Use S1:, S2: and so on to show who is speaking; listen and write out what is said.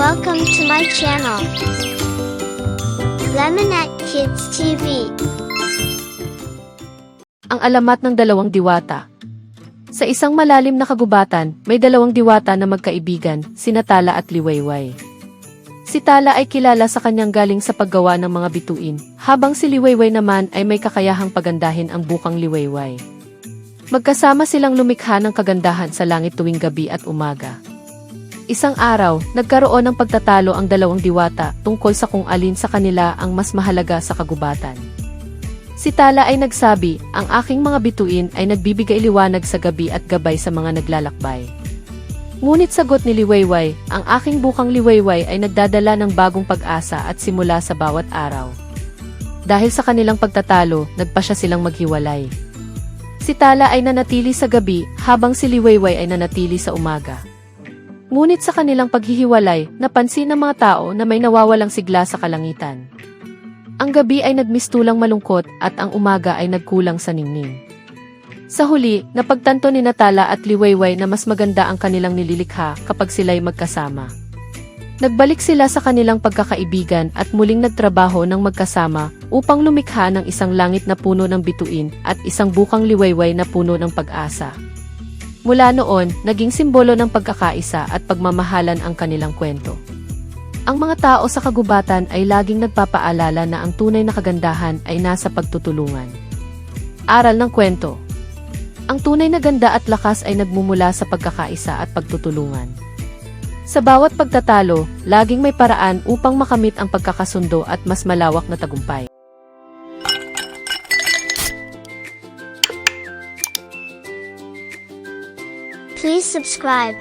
S1: Welcome to my channel, Lemonette Kids TV.
S2: Ang alamat ng dalawang diwata. Sa isang malalim na kagubatan, may dalawang diwata na magkaibigan, sina Tala at Liwayway. Si Tala ay kilala sa kanyang galing sa paggawa ng mga bituin, habang si Liwayway naman ay may kakayahang pagandahin ang bukang Liwayway. Magkasama silang lumikha ng kagandahan sa langit tuwing gabi at umaga. Isang araw, nagkaroon ng pagtatalo ang dalawang diwata tungkol sa kung alin sa kanila ang mas mahalaga sa kagubatan. Si Tala ay nagsabi, ang aking mga bituin ay nagbibigay liwanag sa gabi at gabay sa mga naglalakbay. Ngunit sagot ni Liwayway, ang aking bukang Liwayway ay nagdadala ng bagong pag-asa at simula sa bawat araw. Dahil sa kanilang pagtatalo, nagpasya silang maghiwalay. Si Tala ay nanatili sa gabi, habang si Liwayway ay nanatili sa umaga. Ngunit sa kanilang paghihiwalay, napansin ng mga tao na may nawawalang sigla sa kalangitan. Ang gabi ay nagmistulang malungkot at ang umaga ay nagkulang sa ningning. Sa huli, napagtanto ni Tala at Liwayway na mas maganda ang kanilang nililikha kapag sila'y magkasama. Nagbalik sila sa kanilang pagkakaibigan at muling nagtrabaho ng magkasama upang lumikha ng isang langit na puno ng bituin at isang bukang Liwayway na puno ng pag-asa. Mula noon, naging simbolo ng pagkakaisa at pagmamahalan ang kanilang kwento. Ang mga tao sa kagubatan ay laging nagpapaalala na ang tunay na kagandahan ay nasa pagtutulungan. Aral ng kwento. Ang tunay na ganda at lakas ay nagmumula sa pagkakaisa at pagtutulungan. Sa bawat pagtatalo, laging may paraan upang makamit ang pagkakasundo at mas malawak na tagumpay.
S1: Please subscribe.